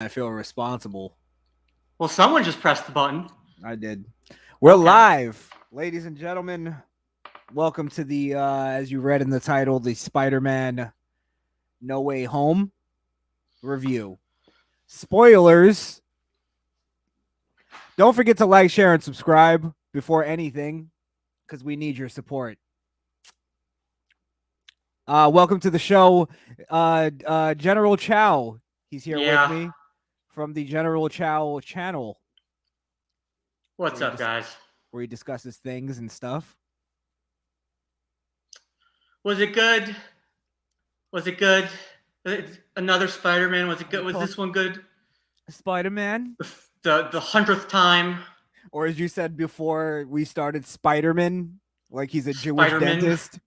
I feel responsible. Well, someone just pressed the button. I did. We're Okay. live, ladies and gentlemen. Welcome to the, as you read in the title, the Spider-Man No Way Home review. Spoilers. Don't forget to like, share, and subscribe before anything, because we need your support. Welcome to the show, General Chow. He's here with Yeah. me from the General Chow channel, What's where he up, dis- guys? where he discusses things and stuff. Was it good? Was it good? Another Spider-Man. Was it good? Was Talk this one good? Spider-Man. The 100th time. Or as you said before we started, Spiderman, like he's a Jewish Spider-Man. dentist.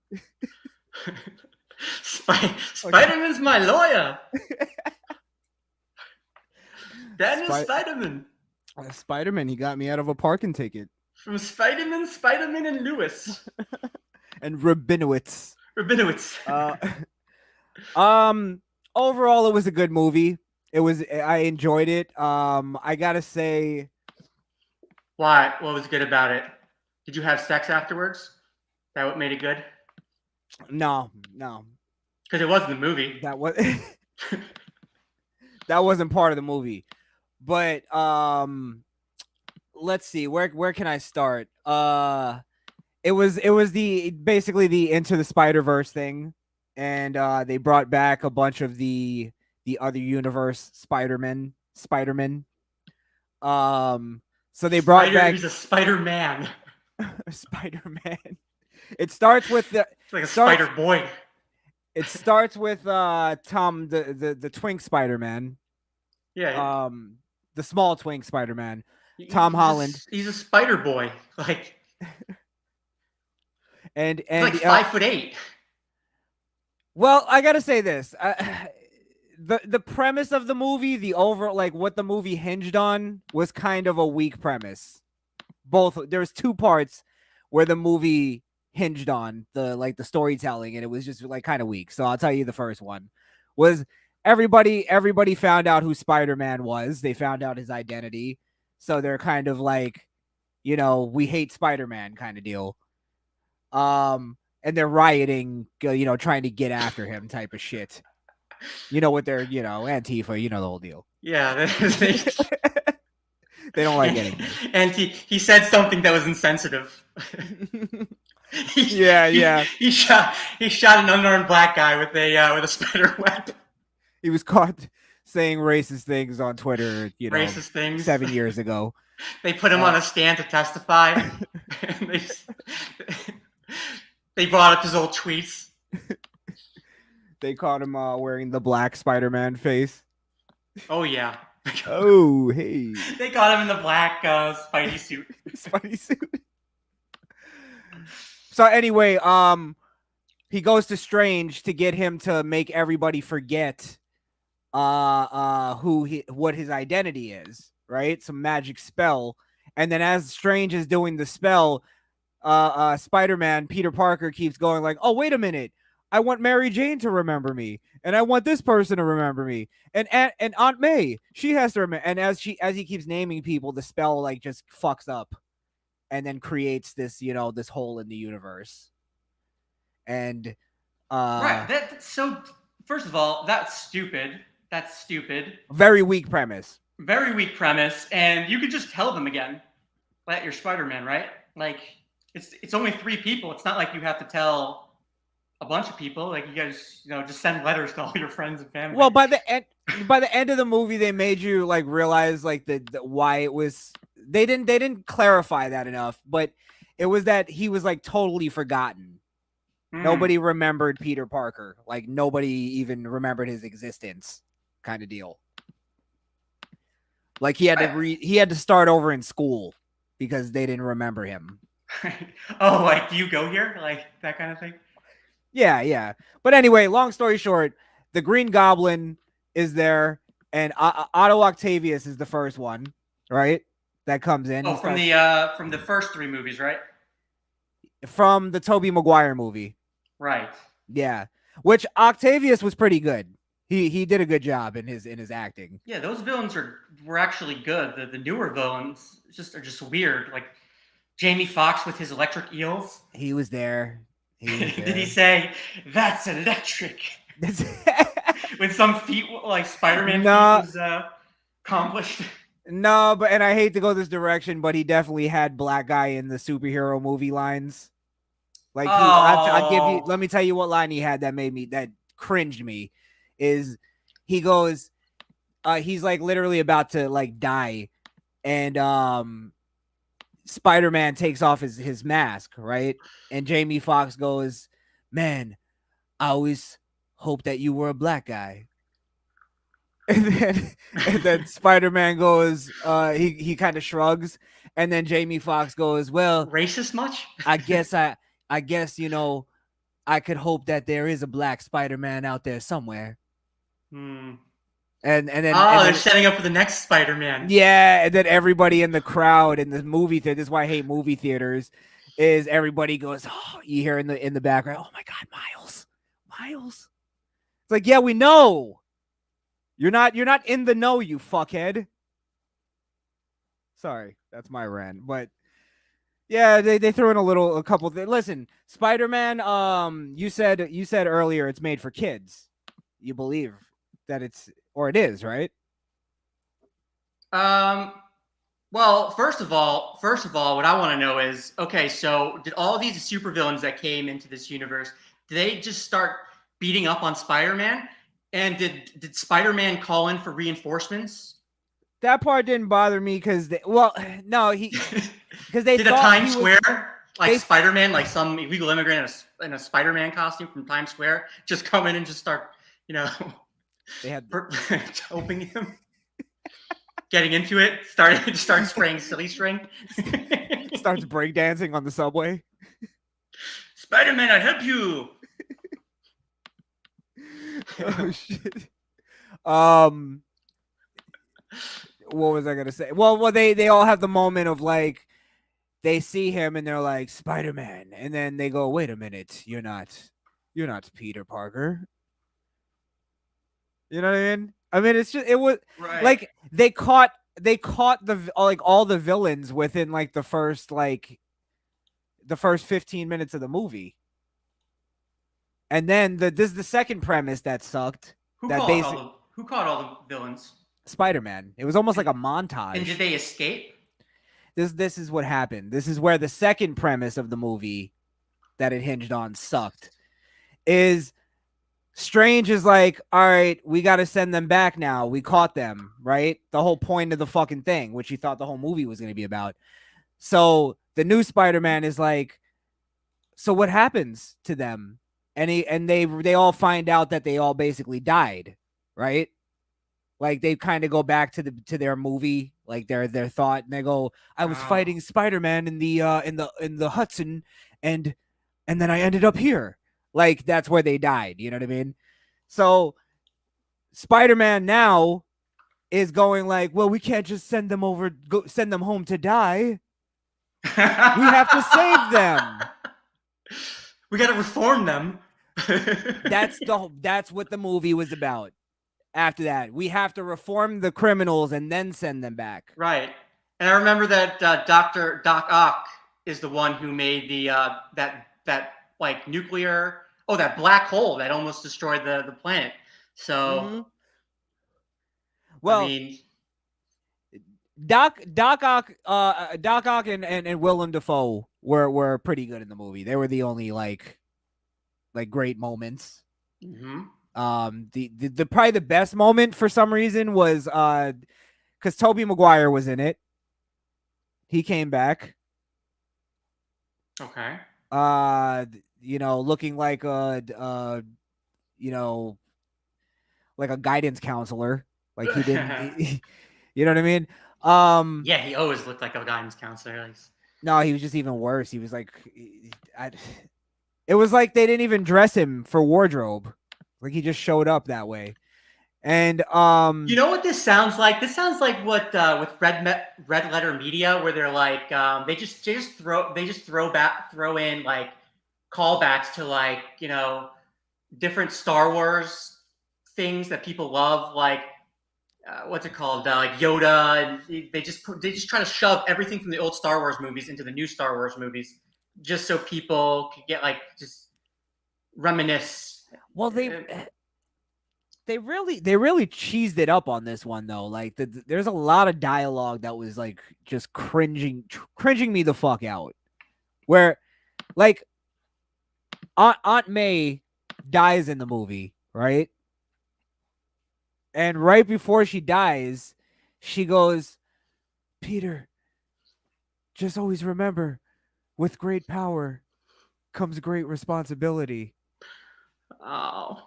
Okay. Spider-Man's my lawyer. Daniel Spy- Spider-Man. Spider-Man, he got me out of a parking ticket. From Spider-Man, and Lewis. And Rabinowitz. Rabinowitz. Overall, it was a good movie. I enjoyed it. I gotta say, Why? What was good about it? Did you have sex afterwards? That what made it good? no, Because it was in the movie. that was that wasn't part of the movie. But let's see, where can I start? It was the basically the Into the Spider-Verse thing, and they brought back a bunch of the other universe Spider-Man. So they brought back He's a Spider-Man. Spider-Man. It starts with the It's like a Spider Boy. It starts with Tom the twink Spider-Man. Yeah. The small twink Spider-Man. Tom Holland. He's a Spider Boy. Like And he's like 5'8". Well, I gotta say this. The premise of the movie, the over like what the movie hinged on, was kind of a weak premise. There's two parts where the movie hinged on the storytelling, and it was just like kind of weak. So I'll tell you the first one was everybody found out who Spider-Man was. They found out his identity. So they're kind of like, we hate Spider-Man kind of deal. And they're rioting, trying to get after him type of shit. With their, Antifa, the whole deal. Yeah. They don't like anything. And he said something that was insensitive. Yeah. He shot an unarmed black guy with a spider web. He was caught saying racist things on Twitter, Racist things 7 years ago. They put him on a stand to testify. And they brought up his old tweets. They caught him wearing the black Spider-Man face. Oh yeah. Oh hey. They got him in the black Spidey suit. Spidey suit. So anyway, he goes to Strange to get him to make everybody forget what his identity is, right? Some magic spell. And then as Strange is doing the spell, Spider-Man, Peter Parker, keeps going like, oh, wait a minute. I want Mary Jane to remember me, and I want this person to remember me, and Aunt May, she has to remember. And as he keeps naming people, the spell like just fucks up, and then creates this this hole in the universe. And right, that's so. First of all, that's stupid. That's stupid. Very weak premise. Very weak premise, and you could just tell them again that you're Spider-Man, right? Like it's only 3 people. It's not like you have to tell a bunch of people. Like you guys, just send letters to all your friends and family. Well, by the end of the movie, they made you like realize like the why it was. They didn't clarify that enough, but it was that he was like totally forgotten. Nobody remembered Peter Parker. Like nobody even remembered his existence, kind of deal. Like he had to start over in school because they didn't remember him. Oh, like do you go here? Like that kind of thing. Yeah. But anyway, long story short, the Green Goblin is there, and Otto Octavius is the first one, right? That comes in. Oh, from the first 3 movies, right? From the Tobey Maguire movie. Right. Yeah. Which Octavius was pretty good. He did a good job in his acting. Yeah, those villains were actually good. The newer villains are just weird. Like Jamie Foxx with his electric eels. He was there. He was Did he there. say that's electric? When some feat like Spider-Man feat No, was accomplished. no, but and I hate to go this direction, but he definitely had black guy in the superhero movie lines. Like I give you. Oh, Let me tell you what line he had that cringed me. Is he goes, he's like literally about to like die, and Spider-Man takes off his mask, right? And Jamie Foxx goes, "Man, I always hope that you were a black guy." And then Spider-Man goes, he kind of shrugs, and then Jamie Foxx goes, "Well, racist much? I guess I guess I could hope that there is a black Spider-Man out there somewhere." Hmm. And then Oh, and they're then setting up for the next Spider-Man. yeah, and then everybody in the crowd in the movie theater. This is why I hate movie theaters. Is everybody goes, oh, you hear in the background, oh my god, Miles. It's like, yeah, we know. You're not in the know, you fuckhead. Sorry, that's my rant. But yeah, they threw in a couple things. Listen, Spider-Man, you said earlier it's made for kids. You believe that it is, right? Um. Well, what I want to know is, okay, so did all these supervillains that came into this universe, did they just start beating up on Spider-Man? And did Spider-Man call in for reinforcements? That part didn't bother me because no, because they Did a thought Times he was Square like they Spider-Man, like some illegal immigrant in a Spider-Man costume from Times Square, just come in and just start, they had helping him, getting into it, start spraying silly string. starts breakdancing on the subway. Spider-Man, I help you. Oh shit. Um, what was I gonna say? Well, they all have the moment of like they see him and they're like Spider-Man, and then they go, "Wait a minute, you're not Peter Parker." You know what I mean? I mean, it was Right. like they caught the like all the villains within like the first 15 minutes of the movie. And then this is the second premise that sucked. That basic Who caught all the villains? Spider-Man. It was almost like a And did montage. they escape? This is what happened. This is where the second premise of the movie that it hinged on sucked. Is Strange is like, all right, we got to send them back now. We caught them, right? The whole point of the fucking thing, which he thought the whole movie was going to be about. So the new Spider-Man is like, so what happens to them? And they all find out that they all basically died, right? Like they kind of go back to their movie, like their thought, and they go, "I was Oh. fighting Spider-Man in the Hudson, and then I ended up here." Like that's where they died. You know what I mean? So Spider-Man now is going like, "Well, we can't just send them home to die. We have to save them." We got to reform them. That's what the movie was about. After that, we have to reform the criminals and then send them back. Right. And I remember that Doctor Doc Ock is the one who made the that like nuclear that black hole that almost destroyed the planet. So I Well, mean, Doc Ock and Willem Dafoe were pretty good in the movie. They were the only like great moments. mhm. The probably the best moment for some reason was because Tobey Maguire was in it. He came back. Okay. Looking like you know, like a guidance counselor. Like he didn't, you know what I mean? Yeah, he always looked like a guidance counselor. No, he was just even worse. He was like, it was like they didn't even dress him for wardrobe. Like he just showed up that way. And You know what this sounds like? This sounds like what with Red Letter Media, where they're like they just throw in like callbacks to like different Star Wars things that people love, like what's it called, like Yoda, and they just try to shove everything from the old Star Wars movies into the new Star Wars movies, just so people could get like just reminisce. Well, they really cheesed it up on this one though. Like there's a lot of dialogue that was like just cringing me the fuck out. Where like Aunt May dies in the movie, right? And right before she dies, she goes, "Peter, just always remember, with great power comes great responsibility." Oh,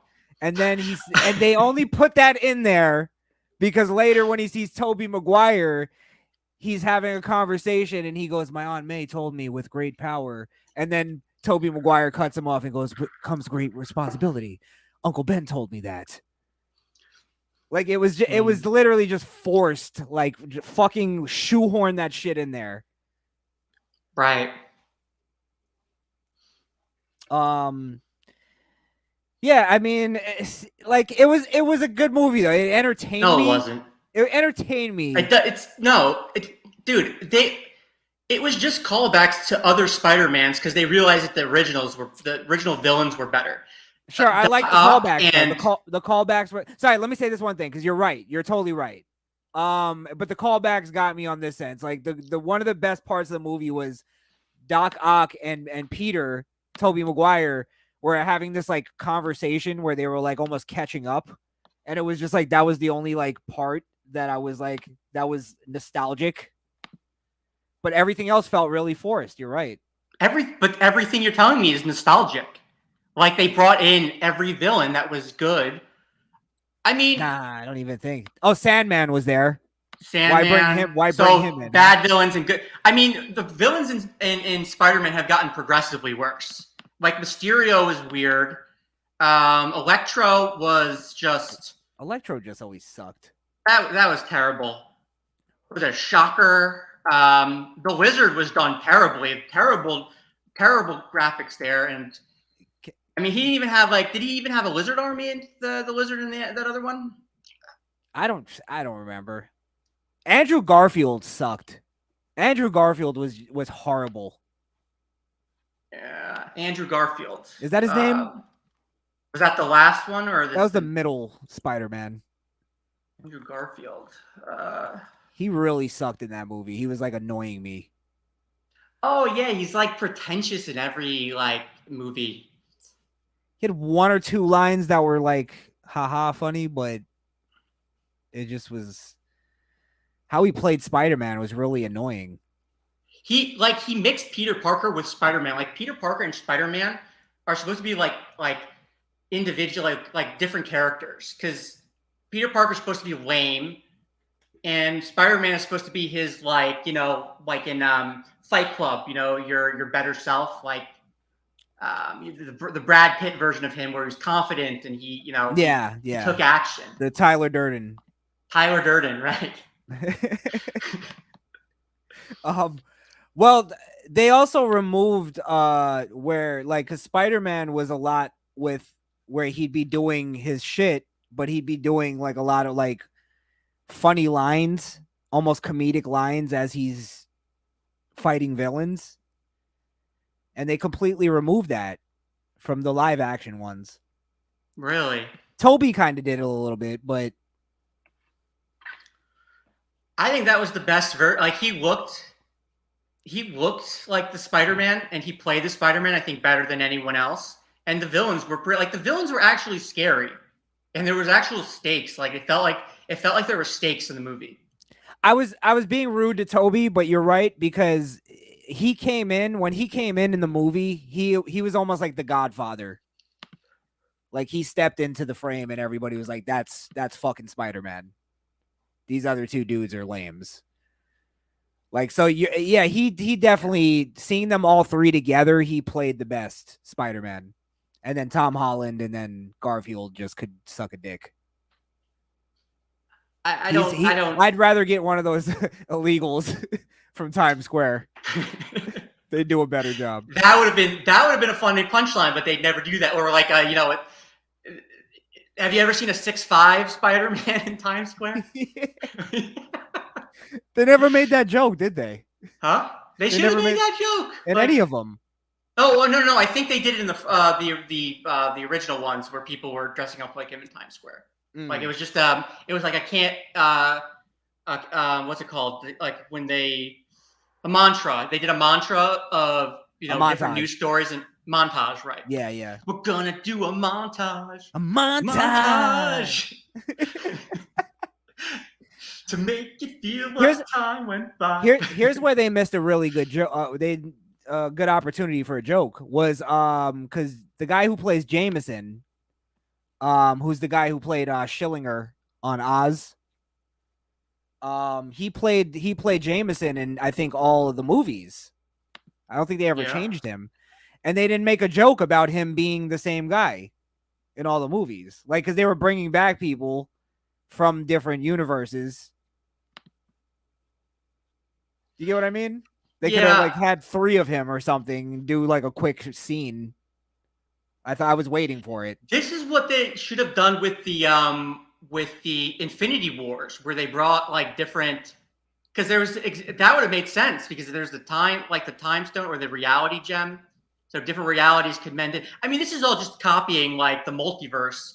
And then and they only put that in there because later when he sees Tobey Maguire, he's having a conversation and he goes, "My Aunt May told me with great power." And then Tobey Maguire cuts him off and goes, "Comes great responsibility. Uncle Ben told me that." Like it was literally just forced, like fucking shoehorn that shit in there. right. Yeah, I mean, like it was a good movie though. It entertained No, me. it wasn't. It entertained me. Dude. It was just callbacks to other Spider-Mans because they realized that the original villains were better. Sure, I like the callbacks. And the callbacks were. Sorry, let me say this one thing because you're right. You're totally right. But the callbacks got me on this sense. Like the one of the best parts of the movie was Doc Ock and Peter, Tobey Maguire, were having this like conversation where they were like almost catching up, and it was just like that was the only like part that I was like that was nostalgic. But everything else felt really forced. You're right. But everything you're telling me is nostalgic. Like they brought in every villain that was good. I mean, nah, I don't even think. Oh, Sandman was there. Sandman. Why bring him in? Bad villains and good. I mean, the villains in Spider-Man have gotten progressively worse. Like Mysterio is weird. Electro was just. Electro just always sucked. That was terrible. It was a shocker. The Lizard was done terribly. Terrible graphics there. And I mean, he didn't even have did he even have a lizard army in the lizard in that other one? I don't remember. Andrew Garfield sucked. Andrew Garfield was horrible. Yeah, Andrew Garfield. Is that his name? Was that the last one or that was the middle Spider-Man? Andrew Garfield. He really sucked in that movie. He was like annoying me. Oh yeah, he's like pretentious in every like movie. He had one or two lines that were like haha funny, but it just was how he played Spider-Man was really annoying. He mixed Peter Parker with Spider-Man. Like Peter Parker and Spider-Man are supposed to be like individual like different characters because Peter Parker's supposed to be lame. And Spider-Man is supposed to be his like in Fight Club, your better self, like the Brad Pitt version of him, where he's confident and he took action. The Tyler Durden, right? Well, they also removed where like because Spider-Man was a lot with where he'd be doing his shit, but he'd be doing like a lot of like funny lines, almost comedic lines as he's fighting villains. And they completely removed that from the live action ones. Really? Toby kind of did it a little bit, but I think that was the best like he looked like the Spider-Man and he played the Spider-Man I think better than anyone else. And the villains were actually scary. And there was actual stakes. Like it felt like there were stakes in the movie. I was being rude to Toby, but you're right because when he came in the movie, he was almost like the Godfather. Like he stepped into the frame and everybody was like, that's fucking Spider-Man. These other two dudes are lames. Like, so he definitely, seeing them all three together, he played the best Spider-Man. And then Tom Holland and then Garfield just could suck a dick. I'd rather get one of those illegals from Times Square. They do a better job. That would have been a funny punchline, but they'd never do that. Or like Have you ever seen a 6'5" Spider-Man in Times Square? They never made that joke, did they? Huh? They They should have never made made that joke. in Like, any of them. oh well, no. I think they did it in the original ones where people were dressing up like him in Times Square. Like it was just it was like I can't what's it called? Like when they a mantra. They did a mantra of A different news montage. stories and montage, right? Yeah, yeah. We're gonna do a montage. A montage. Montage. To make you feel Here's what time went by. here's where they missed a really good joke. They good opportunity for a joke was because the guy who plays Jameson, who's the guy who played Schillinger on Oz. He played Jameson in I think all of the movies. I don't think they ever Yeah. changed him, and they didn't make a joke about him being the same guy in all the movies, like because they were bringing back people from different universes. You get what I mean? They could have like had 3 of him or something and do like a quick scene. I thought I was waiting for it. This is what they should have done with the Infinity Wars, where they brought like different, because there was that would have made sense because there's the time stone or the reality gem, so different realities could mend it. I mean, this is all just copying like the multiverse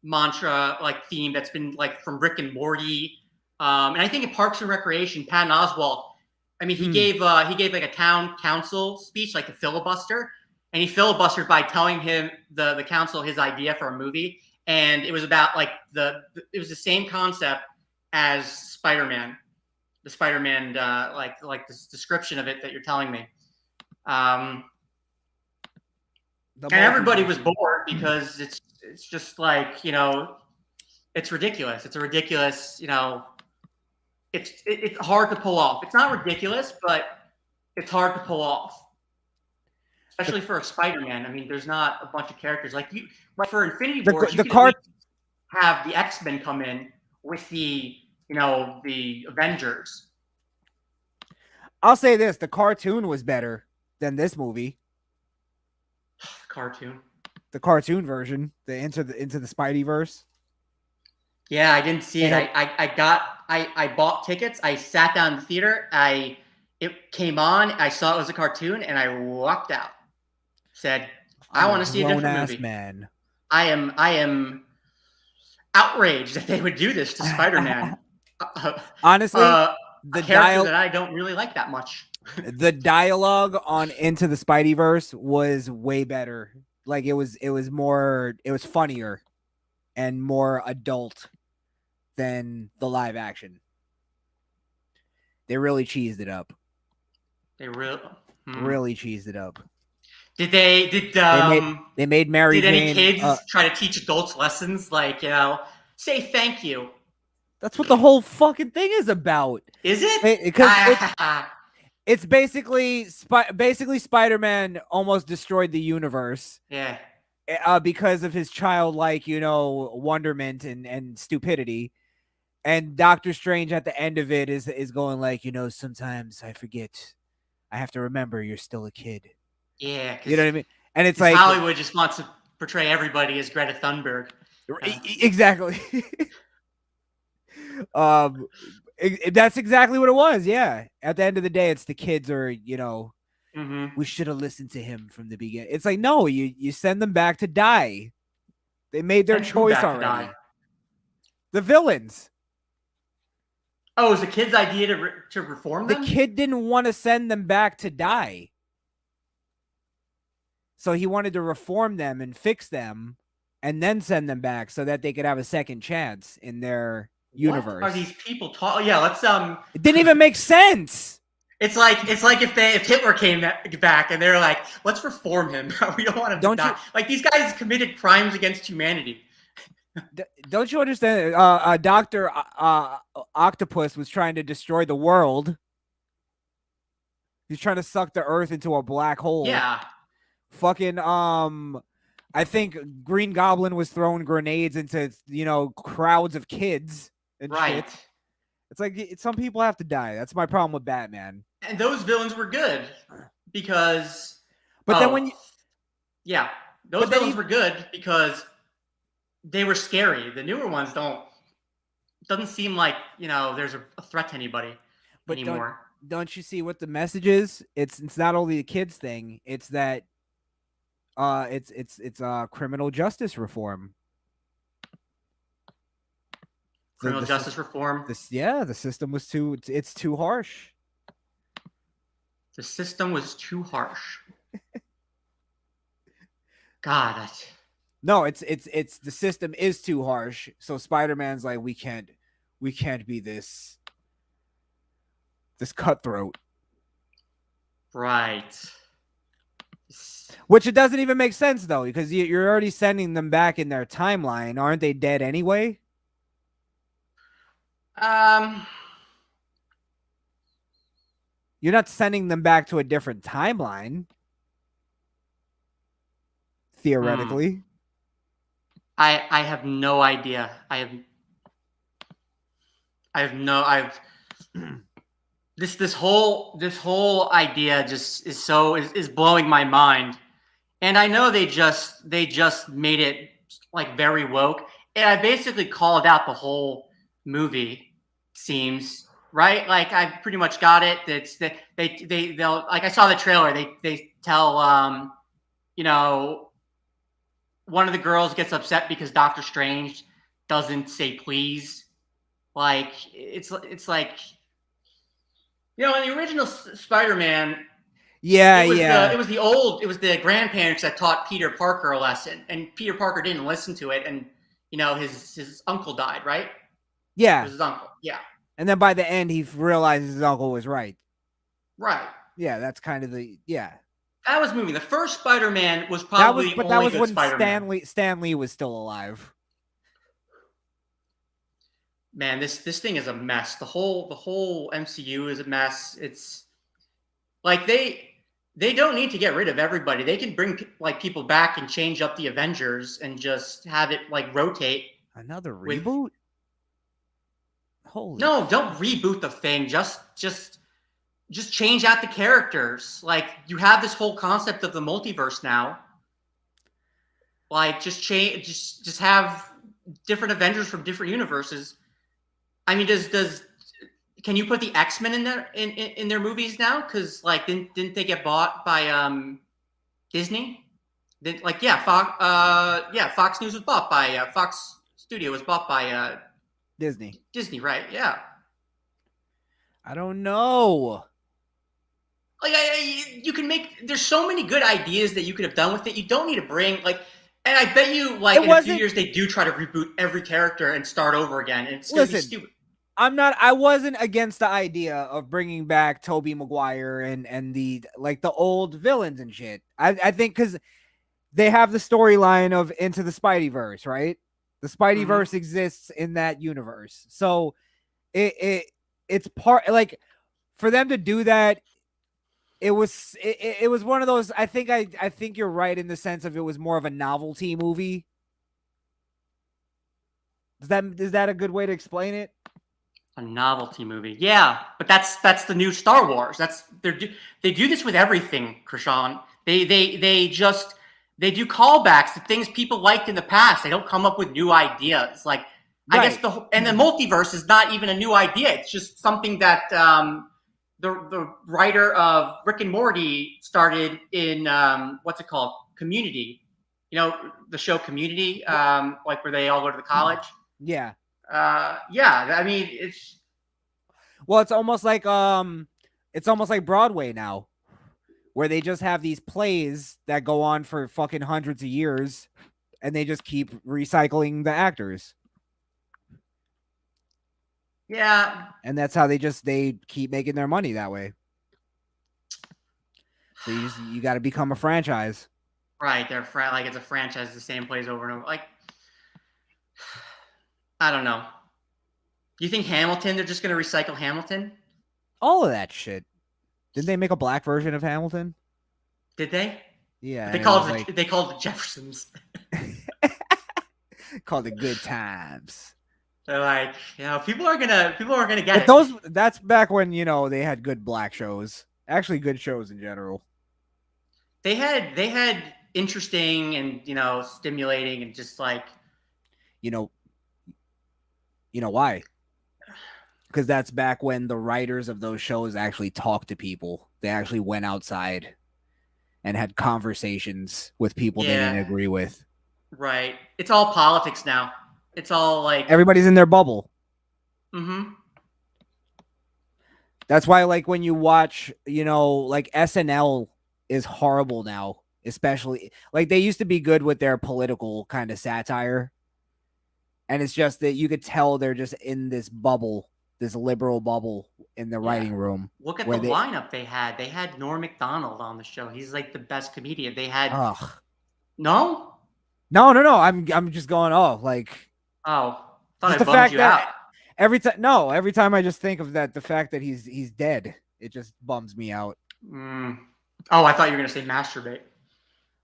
mantra like theme that's been like from Rick and Morty, and I think in Parks and Recreation, Patton Oswalt. I mean, he gave like a town council speech, like a filibuster, and he filibustered by telling him the council his idea for a movie, and it was about like it was the same concept as Spider-Man, the Spider-Man like this description of it that you're telling me, and everybody was bored because it's just like it's ridiculous. It's a ridiculous it's hard to pull off. It's not ridiculous, but it's hard to pull off. Especially for a Spider-Man. I mean, there's not a bunch of characters like for Infinity Wars. You could have the X-Men come in with the Avengers. I'll say this: the cartoon was better than this movie. The cartoon version, into the Spideyverse. Yeah, I didn't see it. I bought tickets. I sat down in the theater. It came on. I saw it was a cartoon, and I walked out. Said, I want to see a different movie. Man. I am outraged that they would do this to Spider-Man. Honestly, the character that I don't really like that much. The dialogue on Into the Spideyverse was way better. Like it was funnier and more adult than the live action. They really cheesed it up. They really cheesed it up. Did they made Mary Jane? Did any kids try to teach adults lessons like say thank you? That's what the whole fucking thing is about. Is it? Because it's basically Spider-Man almost destroyed the universe. Yeah. Because of his childlike, wonderment and stupidity. And Doctor Strange at the end of it is going like, sometimes I forget. I have to remember you're still a kid. Yeah. You know what I mean? And it's like Hollywood just wants to portray everybody as Greta Thunberg. Exactly. That's exactly what it was. Yeah. At the end of the day, it's the kids are, we should have listened to him from the beginning. It's like, no, you send them back to die. They made their choice already. The villains. Oh, it was the kid's idea to reform them? The kid didn't want to send them back to die. So he wanted to reform them and fix them and then send them back so that they could have a second chance in their universe. What are these people talking? Yeah, let's It didn't even make sense. It's like if Hitler came back and they're like, let's reform him. We don't want him to die. Like these guys committed crimes against humanity. Don't you understand? Dr. Octopus was trying to destroy the world. He's trying to suck the Earth into a black hole. Yeah. Fucking I think Green Goblin was throwing grenades into crowds of kids and shit. It's like some people have to die. That's my problem with Batman. And those villains were good because. But then when you. Yeah, those villains were good because they were scary. The newer ones doesn't seem like there's a threat to anybody But anymore. don't you see what the message is? It's not only a kids thing. It's that it's criminal justice reform. Criminal justice reform. The system was it's too harsh. The system was too harsh. God, that's... No, it's the system is too harsh. So Spider-Man's like, we can't be this cutthroat. Right. Which it doesn't even make sense though, because you're already sending them back in their timeline. Aren't they dead anyway? You're not sending them back to a different timeline. Theoretically. I have no idea. This whole idea just is blowing my mind. And I know they just made it like very woke. And I basically called out the whole movie, seems, right? Like I pretty much got it. That's they'll like, I saw the trailer. They tell one of the girls gets upset because Doctor Strange doesn't say please. Like it's like, in the original Spider-Man, it was the grandparents that taught Peter Parker a lesson, and Peter Parker didn't listen to it, and his uncle died, right? Yeah. It was his uncle. Yeah. And then by the end, he realizes his uncle was right. Right. Yeah, that's kind of That was moving. The first Spider-Man was probably that was when Spider-Man. Stan Lee was still alive. Man, this thing is a mess. The whole MCU is a mess. It's like they don't need to get rid of everybody. They can bring like people back and change up the Avengers and just have it like rotate. Another reboot? Holy No, don't reboot the thing. Just change out the characters. Like, you have this whole concept of the multiverse now. Like, just have different Avengers from different universes. I mean, can you put the X-Men in there in their movies now? Because like, didn't they get bought by Disney? Fox News was bought by Fox Studio was bought by Disney. Disney, right? Yeah. I don't know. Like, you can make. There's so many good ideas that you could have done with it. You don't need to bring like. And I bet you, like, in a few years, they do try to reboot every character and start over again. And it's going to be stupid. I wasn't against the idea of bringing back Tobey Maguire and the old villains and shit. I think because they have the storyline of Into the Spideyverse, right? The Spideyverse exists in that universe. So it's part, like, for them to do that, it was one of those. I think you're right in the sense of it was more of a novelty movie. Is that a good way to explain it? A novelty movie, yeah, but that's the new Star Wars. They do this with everything, Krishan. They do callbacks to things people liked in the past. They don't come up with new ideas. Like, right. I guess the multiverse is not even a new idea. It's just something that the writer of Rick and Morty started in what's it called? Community. The show Community, like where they all go to the college. Yeah. I mean, it's almost like Broadway now, where they just have these plays that go on for fucking hundreds of years, and they just keep recycling the actors. Yeah. And that's how they keep making their money that way. So you got to become a franchise. Right. They're like, it's a franchise, the same plays over and over. Like, I don't know. You think Hamilton, they're just going to recycle Hamilton? All of that shit. Didn't they make a black version of Hamilton? Did they? Yeah. They called it Jeffersons. Called it Good Times. They're like, people are gonna get it. That's back when, they had good black shows. Actually, good shows in general. They had interesting and, stimulating and just like You know, why? Because that's back when the writers of those shows actually talked to people. They actually went outside and had conversations with people they Yeah, didn't agree with. right. It's all politics now. It's all like, Everybody's in their bubble. mm-hmm. That's why, like, when you watch, like SNL is horrible now, especially like they used to be good with their political kind of satire. And it's just that you could tell they're just in this bubble, this liberal bubble in the Yeah. writing room Look at where the they, lineup they had. They had Norm Macdonald on the show. He's like the best comedian. They had ugh. no. No. I'm just going, oh, like Oh, thought just I the bummed fact you out. that every time I just think of that, the fact that he's dead, it just bums me out. Mm. Oh, I thought you were gonna say masturbate.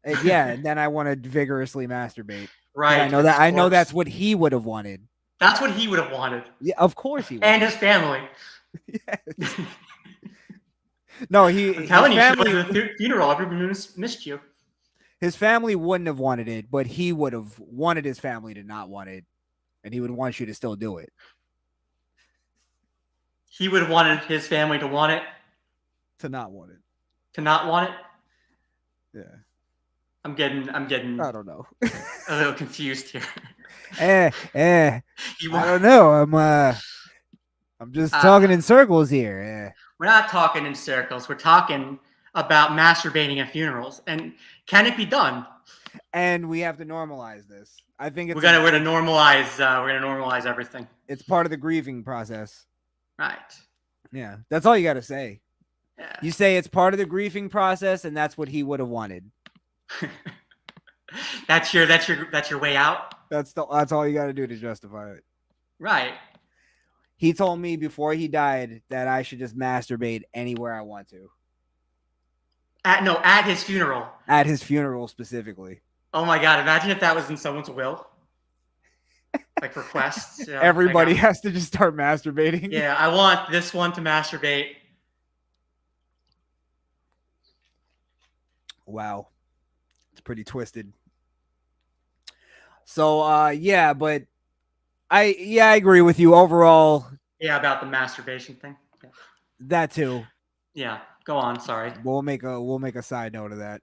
And yeah, and then I want to vigorously masturbate. Right. I know that's what he would have wanted. That's what he would have wanted. Yeah, of course he would. And his family. Yes. No, I'm telling you, family, she went to the funeral. Everyone missed you. his family wouldn't have wanted it, but he would have wanted his family to not want it, and he would want you to still do it. He would have wanted his family to want it. To not want it. To not want it. Yeah. I'm getting I don't know. a little confused here. I don't know. I'm just talking in circles here. We're not talking in circles. We're talking about masturbating at funerals. And can it be done? And we have to normalize this. I think we're gonna normalize everything. It's part of the grieving process. Right. Yeah. That's all you gotta say. Yeah. You say it's part of the grieving process, and that's what he would have wanted. That's your way out. That's all you got to do to justify it. Right. He told me before he died that I should just masturbate anywhere I want to. At his funeral. At his funeral specifically. Oh my God! Imagine if that was in someone's will. Like requests. Everybody has to just start masturbating. Yeah, I want this one to masturbate. Wow. It's pretty twisted. So yeah, but I agree with you overall. Yeah, about the masturbation thing. Yeah. That too. Yeah, go on, sorry. We'll make a side note of that.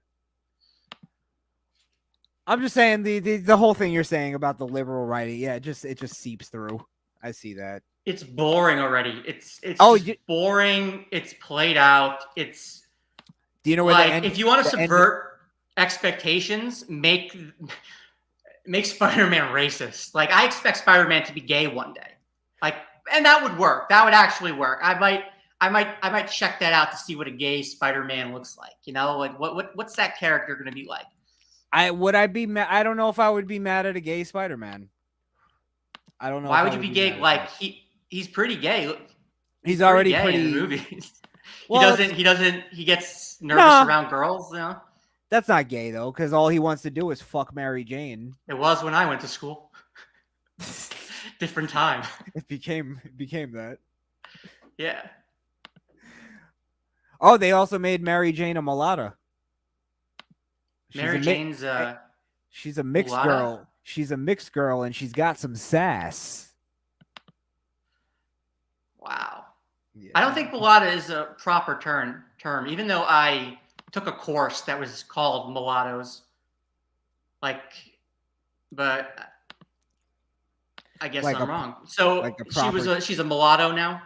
I'm just saying the whole thing you're saying about the liberal writing, yeah, it just seeps through. I see that. It's boring already. It's boring. It's played out. It's do you know where like if you want to subvert expectations, make Spider-Man racist. Like I expect Spider-Man to be gay one day. Like, and that would work. That would actually work. I might check that out to see what a gay Spider-Man looks like. You know, like what's that character going to be like? I don't know if I would be mad at a gay Spider-Man. I don't know. Why would you be gay? Like he's pretty gay. He's already gay pretty in the movies. Well, he gets nervous around girls, you know? That's not gay though, because all he wants to do is fuck Mary Jane. It was when I went to school. Different time. It became that. Yeah. Oh, they also made Mary Jane a mulatto. Mary Jane's she's a mixed mulatto? girl. She's a mixed girl, and she's got some sass. Wow. Yeah. I don't think mulatto is a proper term, even though I took a course that was called mulattoes. But I guess I'm wrong. So she's a mulatto now.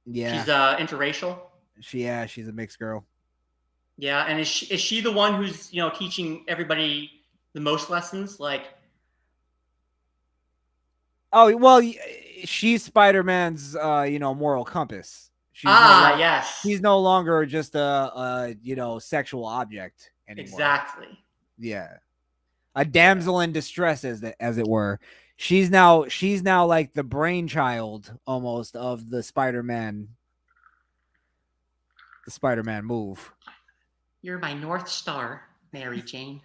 Yeah. She's interracial. She's a mixed girl. Yeah, and is she the one who's teaching everybody the most lessons? Like, oh well, she's Spider-Man's moral compass. Yes. She's no longer just a sexual object anymore. Exactly. Yeah, a damsel in distress, as it were. She's now like the brainchild almost of the Spider-Man move. You're my North Star, Mary Jane.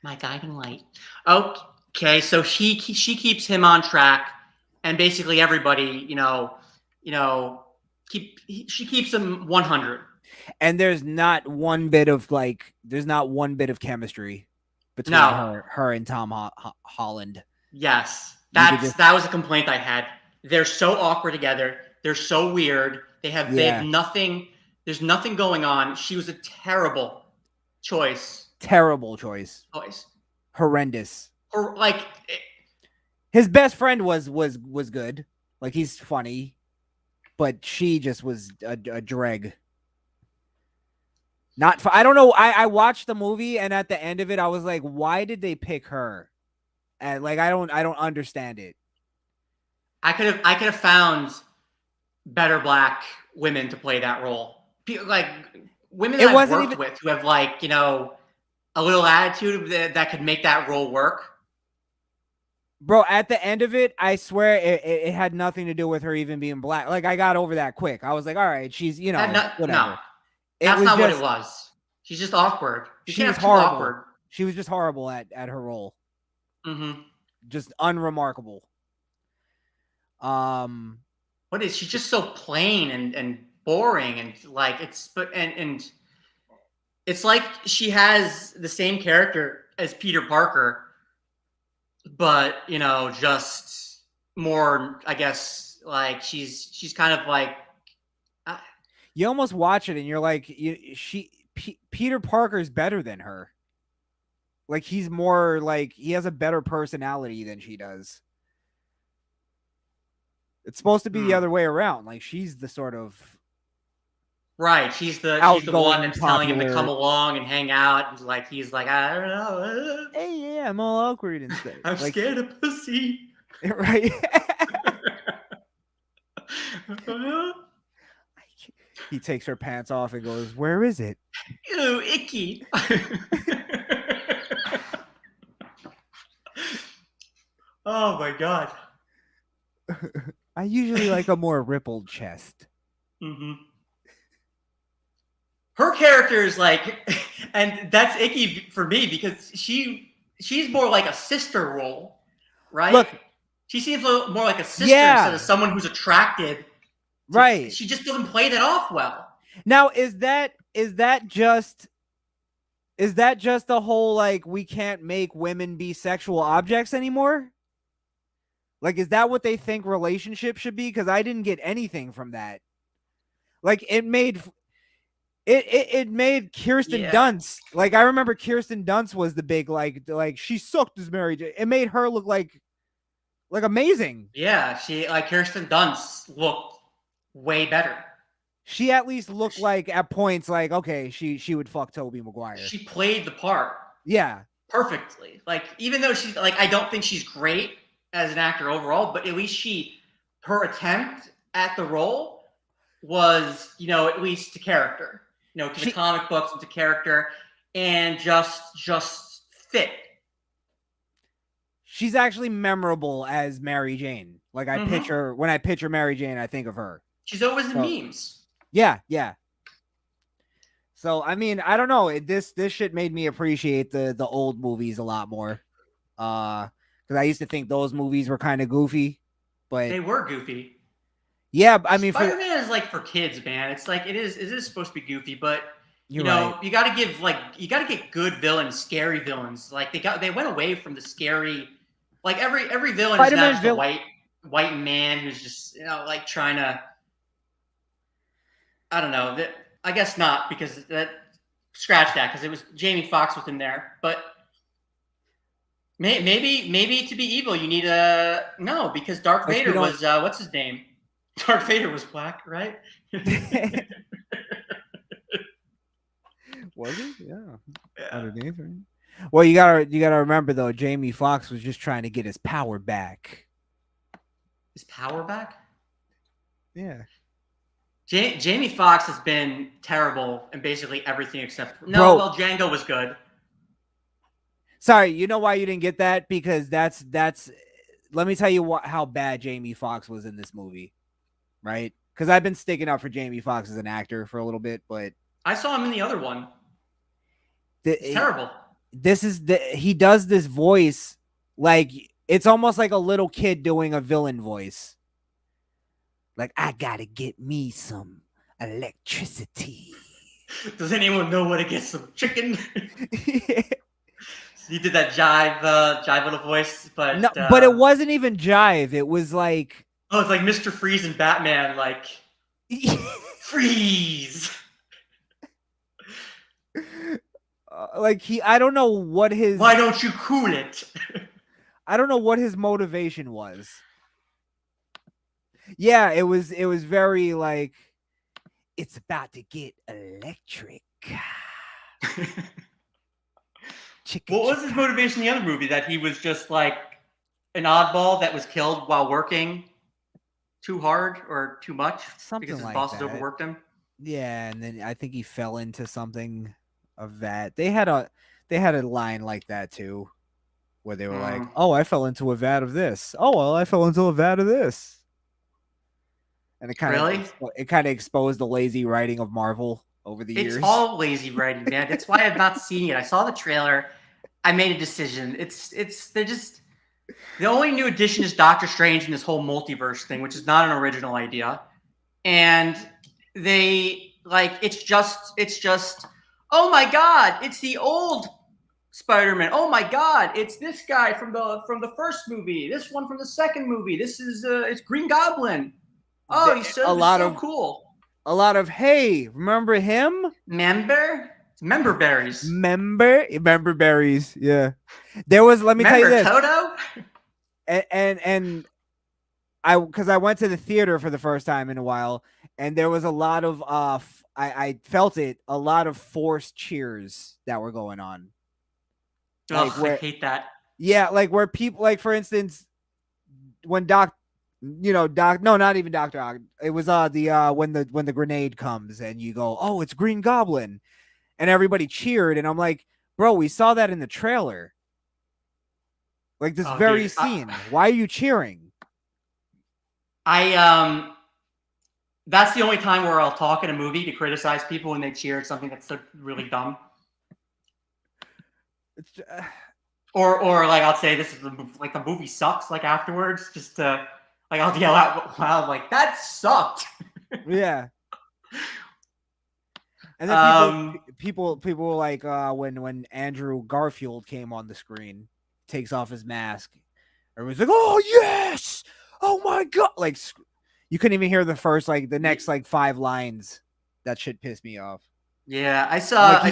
My guiding light. Okay, so she keeps him on track, and basically everybody, she keeps him 100. And there's not one bit of chemistry between her and Tom Holland. Yes, You could just that was a complaint I had. They're so awkward together. They're so weird. They have yeah, nothing. There's nothing going on. She was a terrible choice. terrible choice. Choice. Horrendous. Or like, His best friend was good. Like he's funny, but she just was a dreg. Not for, I don't know. I watched the movie and at the end of it, I was like, why did they pick her? And like, I don't understand it. I could have found better black women to play that role. Like women It that I've wasn't worked even, with who have like a little attitude that could make that role work. bro. At the end of it, I swear it had nothing to do with her even being black. Like I got over that quick. I was like, all right, she's No, whatever. It that's was not what it just was. She's just awkward. You she can't was have two horrible. awkward. She was just horrible at her role. Mm-hmm. Just unremarkable. What is she's just so plain and boring and like and it's like she has the same character as Peter Parker, but just more. I guess like she's kind of like you almost watch it and you're like, Peter Parker's better than her. Like he's more like he has a better personality than she does. It's supposed to be the other way around. Like she's the sort of right. She's the one outgoing, that's telling him to come popular. along and hang out. And like he's like, I don't know. Hey, yeah, I'm all awkward and stuff. I'm like, scared of pussy. Right. He takes her pants off and goes, "Where is it?" Ew, icky. Oh my god. I usually like a more rippled chest. Mm-hmm. Her character is like, and that's icky for me because she's more like a sister role, right? Look, she seems a little more like a sister instead of someone who's attracted. Right. She just doesn't play that off well. Now, is that just the whole like we can't make women be sexual objects anymore? Like, is that what they think relationships should be? Because I didn't get anything from that. Like, it made Kirsten Dunst. Like, I remember Kirsten Dunst was the big like she sucked as Mary Jane. It made her look like amazing. Yeah, she like Kirsten Dunst looked way better. She at least looked like at points like okay, she would fuck Tobey Maguire. She played the part. Yeah. Perfectly. Like even though she's like I don't think she's great as an actor overall, but at least her attempt at the role was, at least to character. To the comic books and to character and just fit. She's actually memorable as Mary Jane. Like I picture when I picture Mary Jane, I think of her. She's always in memes. Yeah, yeah. So I mean, I don't know. This shit made me appreciate the old movies a lot more. Because I used to think those movies were kind of goofy, but they were goofy. Yeah, I mean, Spider-Man is like for kids, man. It's like it is supposed to be goofy, but you right. you got to get good villains, scary villains. Like they went away from the scary. Like every villain is now just a white man who's just like trying to. I don't know. I guess not because scratch that because it was Jamie Foxx was in there, but. Maybe to be evil you need no because Darth Vader was what's his name? Darth Vader was black, right? Was he? Yeah. Underneath, right? Well, you gotta remember though, Jamie Foxx was just trying to get his power back. His power back? Yeah. Jamie Foxx has been terrible in basically everything except well, Django was good. Sorry, you know why you didn't get that? Because that's let me tell you how bad Jamie Foxx was in this movie, right? Because I've been sticking up for Jamie Foxx as an actor for a little bit, but I saw him in the other one. It's terrible. He does this voice like it's almost like a little kid doing a villain voice. Like I gotta get me some electricity. Does anyone know where to get some chicken? He did that jive little voice, No, but but it wasn't even jive. It was like oh, it's like Mr. Freeze and Batman, like freeze. like I don't know what his Why don't you cool it? I don't know what his motivation was. Yeah, it was very like it's about to get electric. What was his motivation in the other movie? That he was just like an oddball that was killed while working too hard or too much because his Something like bosses that. overworked him. Yeah, and then I think he fell into something of that. They had a line like that too, where they were like, "Oh, I fell into a vat of this. Oh, well, I fell into a vat of this." And it kind of exposed the lazy writing of Marvel over the years. It's all lazy writing, man. That's why I've not seen it. I saw the trailer. I made a decision. They're just the only new addition is Doctor Strange and this whole multiverse thing, which is not an original idea. And they like it's just oh my god, it's the old Spider-Man. Oh my god, it's this guy from the first movie. This one from the second movie. This is it's Green Goblin. Oh, he's so cool. A lot of hey, remember him? Member berries. Member berries. Yeah, there was. Let me tell you this. Toto. And because I went to the theater for the first time in a while, and there was a lot of I felt it, a lot of forced cheers that were going on. Like I hate that. Yeah, like where people, like for instance, when no, not even Dr. Ock. It was when the grenade comes and you go, oh, it's Green Goblin, and everybody cheered, and I'm like, bro, we saw that in the trailer. Like this very scene. Why are you cheering? That's the only time where I'll talk in a movie to criticize people when they cheer at something that's really dumb. Or like I'll say this is like the movie sucks. Like afterwards, just to like I'll yell out loud like that sucked. Yeah. And then people were like when Andrew Garfield came on the screen, takes off his mask, everyone's like, oh yes, oh my god, like you couldn't even hear the next 5 lines. That shit pissed me off. Yeah, I saw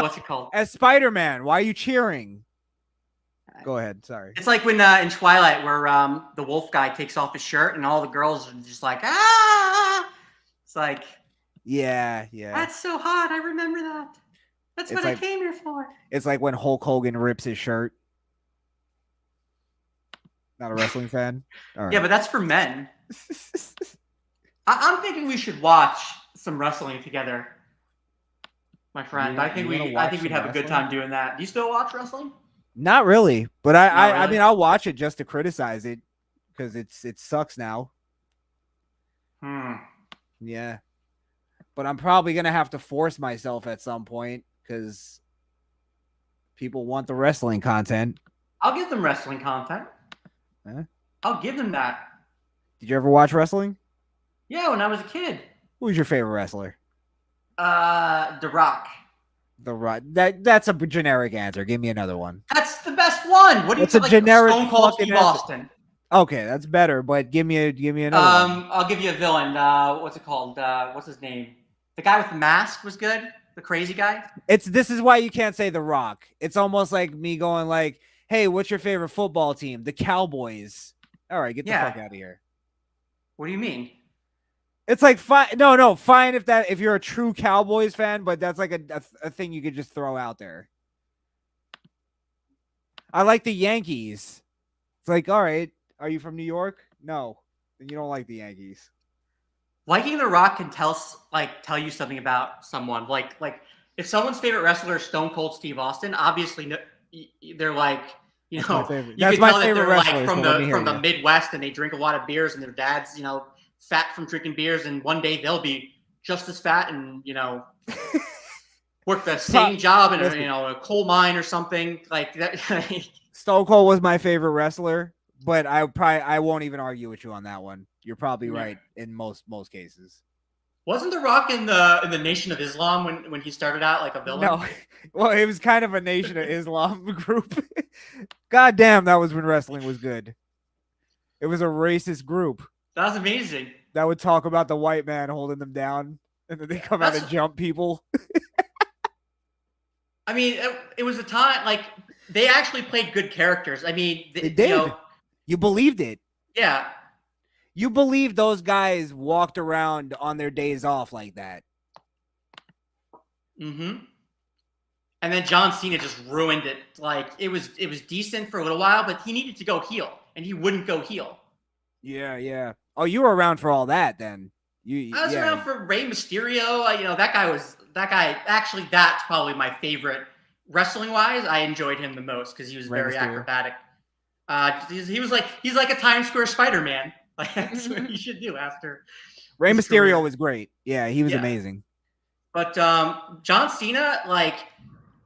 what's it called? As Spider-Man, why are you cheering? Go ahead, sorry. It's like when in Twilight where the wolf guy takes off his shirt and all the girls are just like, ah! It's like, yeah. That's so hot. I remember that. That's what I came here for. It's like when Hulk Hogan rips his shirt. Not a wrestling fan? All right. Yeah, but that's for men. I'm thinking we should watch some wrestling together, my friend. I think we'd have a good time doing that. Do you still watch wrestling? Not really, but I mean, I'll watch it just to criticize it because it sucks now. Yeah, but I'm probably gonna have to force myself at some point because people want the wrestling content. I'll give them wrestling content. Huh? I'll give them that. Did you ever watch wrestling? Yeah, when I was a kid. Who was your favorite wrestler? The Rock. The Rock. That's a generic answer. Give me another one. That's the best one. What do you think? Generic Stone Cold Steve Austin. Okay, that's better. But give me another one. I'll give you a villain. What's it called? What's his name? The guy with the mask was good. The crazy guy. This is why you can't say The Rock. It's almost like me going like, "Hey, what's your favorite football team?" The Cowboys. All right, get the fuck out of here. What do you mean? It's like fine. No, fine if you're a true Cowboys fan, but that's like a thing you could just throw out there. I like the Yankees. It's like, all right, are you from New York? No, then you don't like the Yankees. Liking The Rock can tell you something about someone. Like if someone's favorite wrestler is Stone Cold Steve Austin, obviously they're like, you can tell that they're like from the Midwest and they drink a lot of beers and their dad's, fat from drinking beers, and one day they'll be just as fat and work the same job in a coal mine or something like that. Stone Cold was my favorite wrestler, but I won't even argue with you on that one. You're probably right in most cases. Wasn't The Rock in the Nation of Islam when he started out like a villain? No, well, it was kind of a Nation of Islam group. God damn, that was when wrestling was good. It was a racist group That was amazing. that would talk about the white man holding them down, and then they come out That's and jump people. I mean, it was a time like they actually played good characters. I mean, They did. You believed it. Yeah. You believed those guys walked around on their days off like that. Mm-hmm. And then John Cena just ruined it. Like it was decent for a little while, but he needed to go heel, and he wouldn't go heel. Yeah, yeah. Oh, you were around for all that then. I was around for Rey Mysterio. That guy. Actually, that's probably my favorite wrestling wise. I enjoyed him the most because he was very acrobatic. He's like a Times Square Spider-Man. Like that's what he should do after. Rey Mysterio was great. Yeah, he was amazing. But John Cena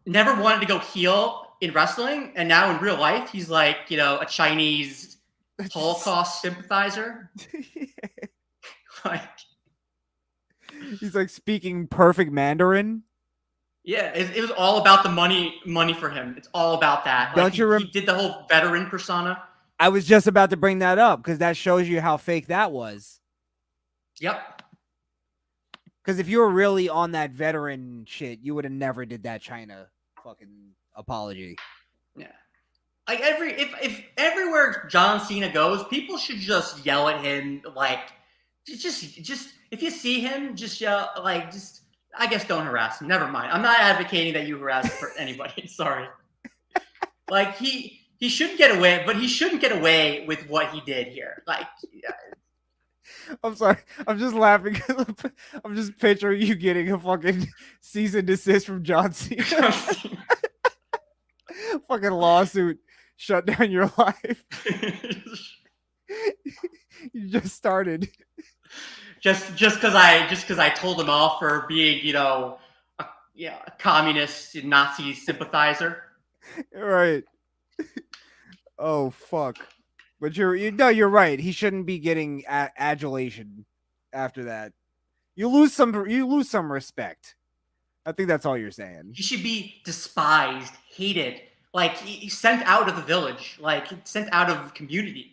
never wanted to go heel in wrestling, and now in real life he's like a Chinese Holocaust sympathizer. Like he's like speaking perfect Mandarin. Yeah, it was all about the money for him. It's all about that. Like, he did the whole veteran persona. I was just about to bring that up because that shows you how fake that was. Yep. Because if you were really on that veteran shit, you would have never did that China fucking apology. Yeah. Like if everywhere John Cena goes, people should just yell at him. Like just if you see him, just yell I guess don't harass him. Never mind. I'm not advocating that you harass for anybody. Sorry. Like he should get away, but he shouldn't get away with what he did here. Like I'm sorry. I'm just laughing. I'm just picturing you getting a fucking cease and desist from John Cena. Fucking lawsuit. Shut down your life. You just started. Just because I told him off for being a communist Nazi sympathizer. Right. Oh fuck. But you're right. He shouldn't be getting adulation after that. You lose some respect. I think that's all you're saying. He should be despised, hated, like he's sent out of the village, like sent out of community.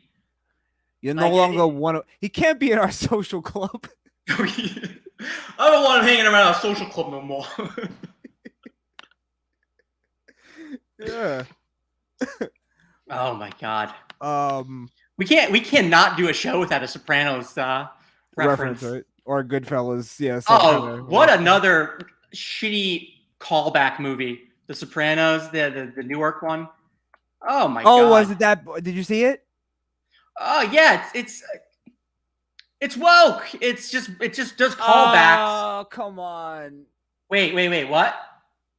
You're no longer one of. He can't be in our social club. I don't want him hanging around our social club no more. Yeah. Oh my god. We cannot do a show without a Sopranos reference, right? Or Goodfellas. Yeah. What another shitty callback movie. The Sopranos, the Newark one. Oh my god. Oh, was it that? Did you see it? Oh yeah, it's woke. It just does callbacks. Oh, come on. Wait, what?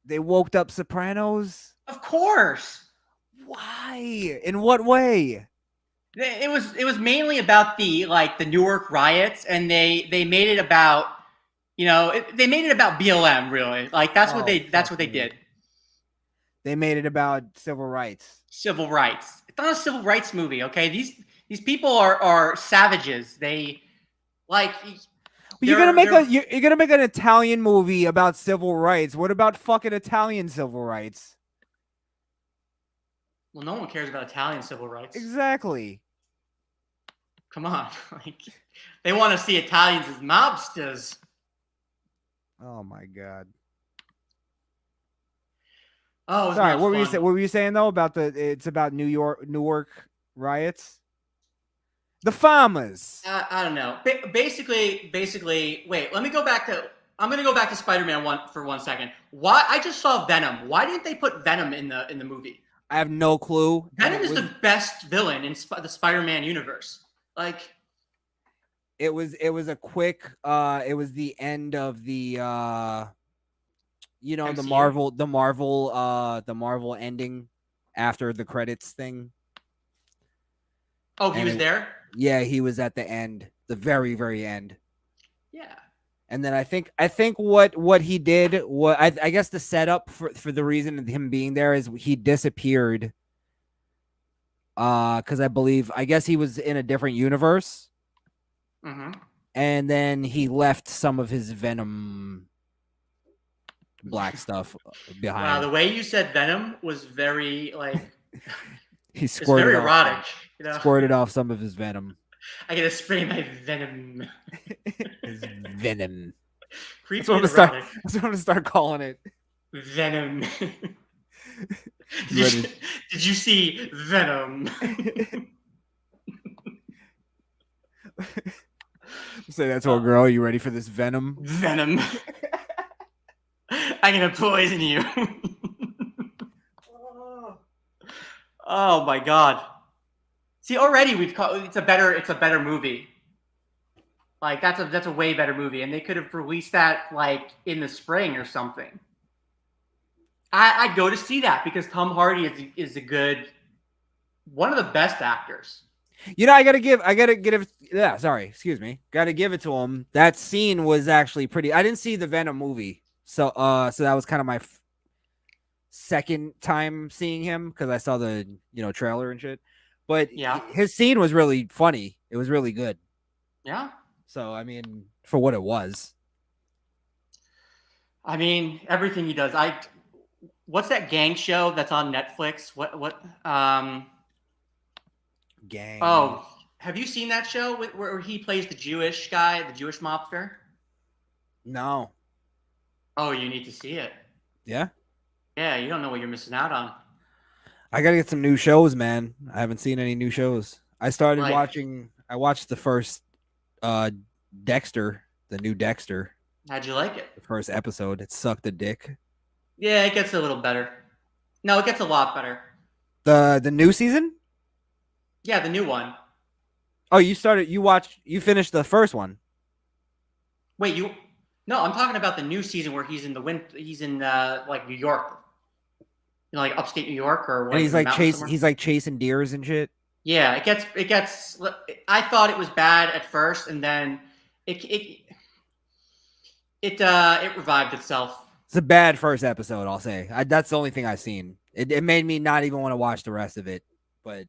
They woke up Sopranos? Of course. Why? In what way? It was mainly about the Newark riots, and they made it about they made it about BLM, really. Like that's what they did. They made it about civil rights. Civil rights. It's not a civil rights movie, okay? These people are savages. They you're gonna make an Italian movie about civil rights. What about fucking Italian civil rights? Well, no one cares about Italian civil rights. Exactly. Come on, they want to see Italians as mobsters. Oh my god. Oh, sorry. What were you saying though about it's about Newark riots? The farmers. I don't know. Basically, wait. I'm gonna go back to Spider-Man for 1 second. Why? I just saw Venom. Why didn't they put Venom in the movie? I have no clue. Venom is the best villain in the Spider-Man universe. Like, it was a quick. It was the end of the. MCU? the Marvel ending after the credits thing. Oh, he was there? Yeah, he was at the end, the very, very end. Yeah. And then I think what he did, I guess the setup for the reason of him being there is he disappeared. Because I guess he was in a different universe. Mm-hmm. and then he left some of his Venom black stuff Wow, behind. the way you said Venom was very He it's very squirted off, erotic. You know, squirted off some of his Venom. I gotta spray my Venom. His Venom. Creepy That's and what erotic. I'm gonna start calling it. Venom. You ready? Did you see Venom? Say that to a girl. You ready for this Venom? Venom. I'm gonna poison you. Oh my god. See, already it's a better movie. Like that's a way better movie, and they could have released that like in the spring or something. I'd go to see that because Tom Hardy is a good, one of the best actors. You know, I gotta give. Yeah, sorry, excuse me. Gotta give it to him. That scene was actually pretty. I didn't see the Venom movie, so that was kind of my second time seeing him because I saw the trailer and shit. But Yeah. his scene was really funny. It was really good. Yeah. So I mean, for what it was. I mean, everything he does. What's that gang show that's on Netflix? What Gang. Oh, have you seen that show where he plays the Jewish guy, the Jewish mobster? No. Oh, you need to see it. Yeah. Yeah, you don't know what you're missing out on. I gotta get some new shows, man. I haven't seen any new shows. I started Like- watching. I watched the first Dexter, the new Dexter, How'd you like it? the first episode. It sucked a dick. Yeah, it gets a little better. No, it gets a lot better. The new season? Yeah, the new one. Oh, you finished the first one. Wait, No, I'm talking about the new season where he's in like New York. You know, like upstate New York or And he's in the like mountains somewhere. he's like chasing deers and shit. Yeah, it gets I thought it was bad at first, and then it revived itself. It's a bad first episode, I'll say. That's the only thing I've seen. It made me not even want to watch the rest of it, but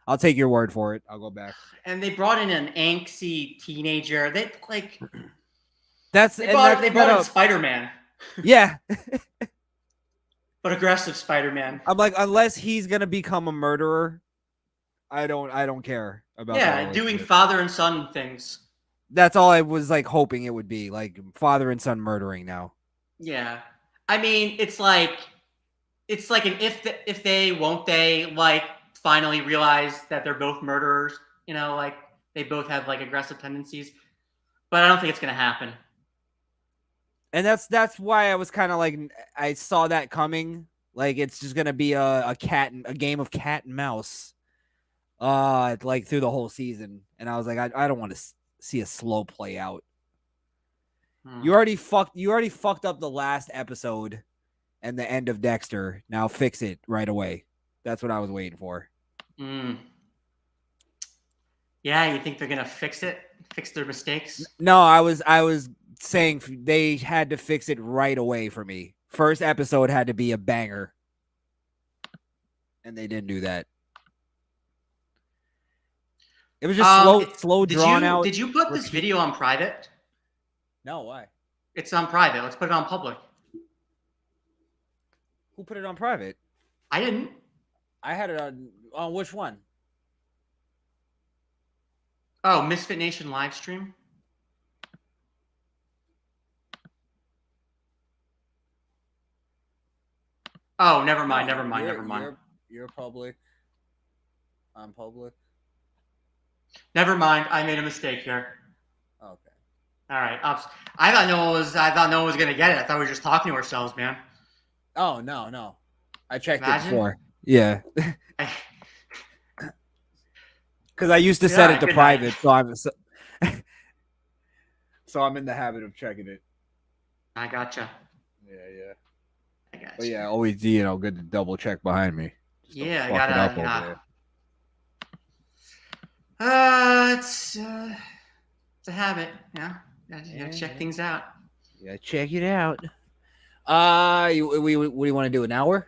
I'll take your word for it. I'll go back. And they brought in an angsty teenager. They brought in Spiderman. Yeah. But aggressive Spider-Man. I'm like, unless he's gonna become a murderer, I don't care about Yeah, doing father and son things. That's all I was like hoping it would be, like father and son murdering now. Yeah. I mean, it's like an if they won't they like finally realize that they're both murderers, like they both have like aggressive tendencies. But I don't think it's gonna happen. And that's why I was kind of like, I saw that coming. Like it's just gonna be a game of cat and mouse, like through the whole season. And I was like, I don't want to see a slow play out. You already fucked up the last episode and the end of Dexter. Now fix it right away. That's what I was waiting for. Yeah, you think they're gonna fix their mistakes? No, I was saying they had to fix it right away for me. First episode had to be a banger, and they didn't do that. It was just slow, drawn out. Did you put this video on private? No, why? It's on private. Let's put it on public. Who put it on private? I didn't. I had it on which one? Oh, Misfit Nation live stream. Oh, never mind. You're public. I'm public. Never mind. I made a mistake here. Okay. All right. I thought no one was gonna get it. I thought we were just talking to ourselves, man. Oh no. I checked Imagine? it before. Yeah. Because I used to set it to private, so I'm in the habit of checking it. I gotcha. Yeah. I gotcha. But yeah, always good to double check behind me. Yeah, I fuck it up over gotta. It's a habit. Yeah, you gotta check things out. Yeah, check it out. What do you want to do? An hour?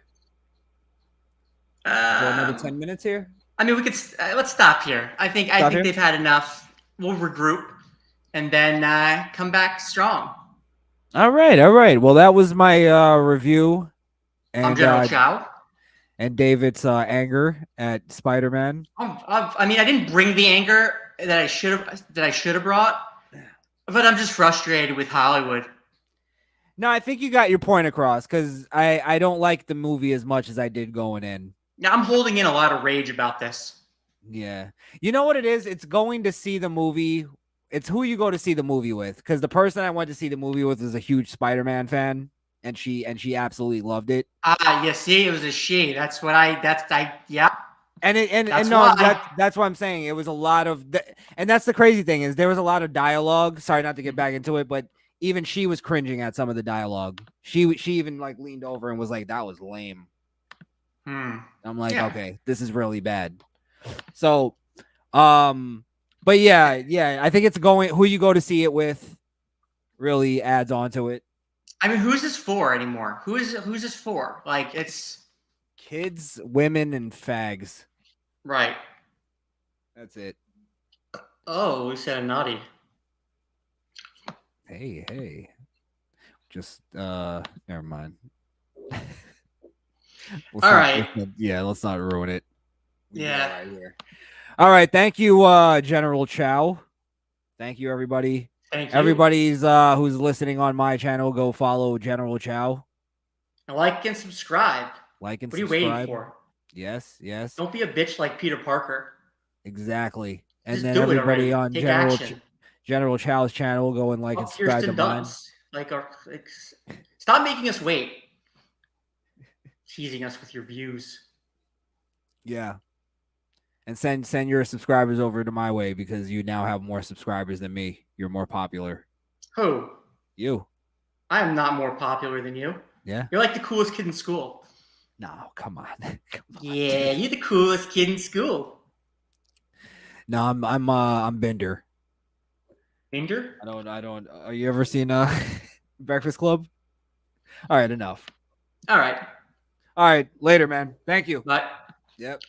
Go another 10 minutes here. I mean, we could. Let's stop here. I think they've had enough. We'll regroup. and then come back strong. All right, all right. Well, that was my review I'm and General Chow. David's anger at Spider-Man. I mean, I didn't bring the anger that I should have brought, but I'm just frustrated with Hollywood. No, I think you got your point across because I don't like the movie as much as I did going in. Now I'm holding in a lot of rage about this. Yeah. You know what it is? It's going to see the movie. It's who you go to see the movie with. Because the person I went to see the movie with was a huge Spider-Man fan, and she absolutely loved it. You see, it was a she. Yeah. And no, that's what I'm saying. It was a lot of and that's the crazy thing is there was a lot of dialogue. Sorry not to get back into it, but even she was cringing at some of the dialogue. She even like leaned over and was like, "That was lame." I'm like, Yeah. okay, this is really bad. So, but yeah, I think it's going who you go to see it with really adds on to it. I mean, who's this for anymore? Who's this for? Like, it's kids, women, and fags. Right. That's it. Oh, we said a naughty. Hey. Just never mind. All right. Let's not ruin it. Yeah. All right. Thank you, General Chow. Thank you, everybody. Thank you. Everybody's who's listening on my channel, go follow General Chow. Like and subscribe. Like and what are subscribe. you waiting for? Yes. Don't be a bitch like Peter Parker. Exactly. And Just then do everybody on Take General Chow's channel, go and like and subscribe to mine. Stop making us wait. Teasing us with your views. Yeah. And send your subscribers over to my way because you now have more subscribers than me. You're more popular. Who? You. I am not more popular than you. Yeah. You're like the coolest kid in school. No, come on. Yeah, you're the coolest kid in school. No, I'm Bender. Bender? I don't. Are you ever seen Breakfast Club? All right, enough. All right. All right, later, man. Thank you. Bye. Yep.